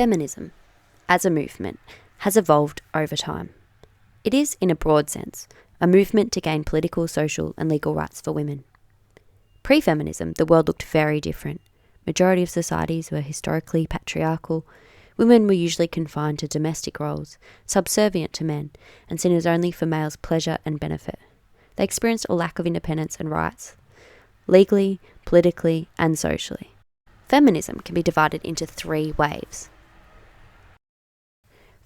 Feminism, as a movement, has evolved over time. It is, in a broad sense, a movement to gain political, social and legal rights for women. Pre-feminism, the world looked very different. Majority of societies were historically patriarchal. Women were usually confined to domestic roles, subservient to men, and seen as only for males' pleasure and benefit. They experienced a lack of independence and rights, legally, politically, and socially. Feminism can be divided into three waves.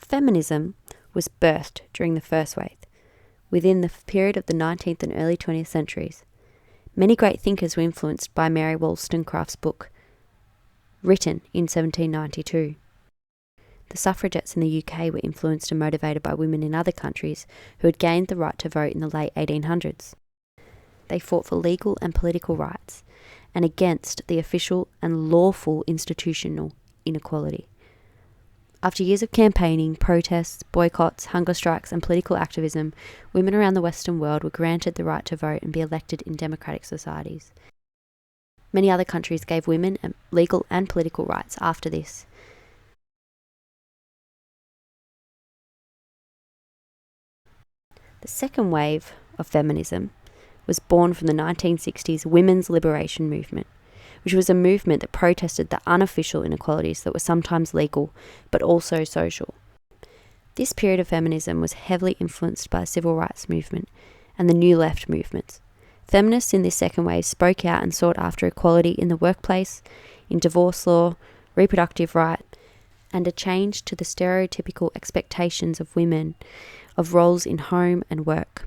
Feminism was birthed during the first wave, within the period of the 19th and early 20th centuries. Many great thinkers were influenced by Mary Wollstonecraft's book, written in 1792. The suffragettes in the UK were influenced and motivated by women in other countries who had gained the right to vote in the late 1800s. They fought for legal and political rights and against the official and lawful institutional inequality. After years of campaigning, protests, boycotts, hunger strikes and political activism, women around the Western world were granted the right to vote and be elected in democratic societies. Many other countries gave women legal and political rights after this. The second wave of feminism was born from the 1960s women's liberation movement, which was a movement that protested the unofficial inequalities that were sometimes legal but also social. This period of feminism was heavily influenced by the civil rights movement and the New Left movements. Feminists in this second wave spoke out and sought after equality in the workplace, in divorce law, reproductive rights, and a change to the stereotypical expectations of women of roles in home and work.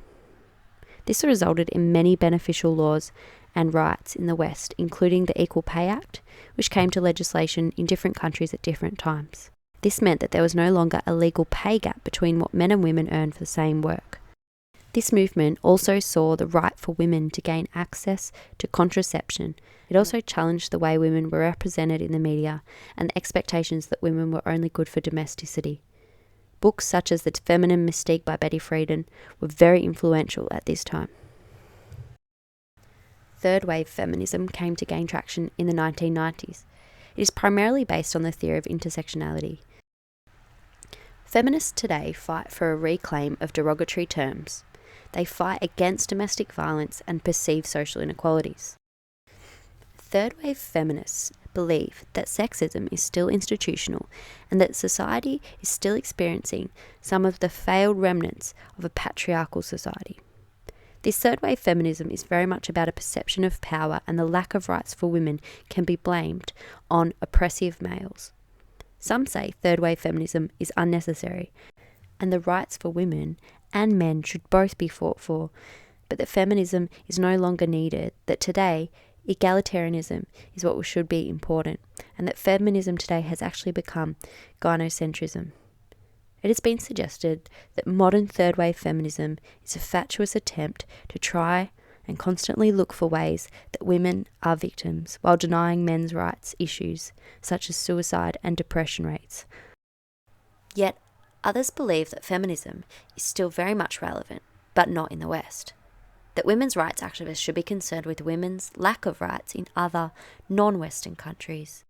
This resulted in many beneficial laws and rights in the West, including the Equal Pay Act, which came to legislation in different countries at different times. This meant that there was no longer a legal pay gap between what men and women earned for the same work. This movement also saw the right for women to gain access to contraception. It also challenged the way women were represented in the media and the expectations that women were only good for domesticity. Books such as The Feminine Mystique by Betty Friedan were very influential at this time. Third wave feminism came to gain traction in the 1990s. It is primarily based on the theory of intersectionality. Feminists today fight for a reclaim of derogatory terms. They fight against domestic violence and perceived social inequalities. Third wave feminists believe that sexism is still institutional and that society is still experiencing some of the failed remnants of a patriarchal society. This third wave feminism is very much about a perception of power, and the lack of rights for women can be blamed on oppressive males. Some say third wave feminism is unnecessary and the rights for women and men should both be fought for, but that feminism is no longer needed, that today egalitarianism is what should be important, and that feminism today has actually become gynocentrism. It has been suggested that modern third wave feminism is a fatuous attempt to try and constantly look for ways that women are victims while denying men's rights issues such as suicide and depression rates. Yet others believe that feminism is still very much relevant, but not in the West. That women's rights activists should be concerned with women's lack of rights in other non-Western countries.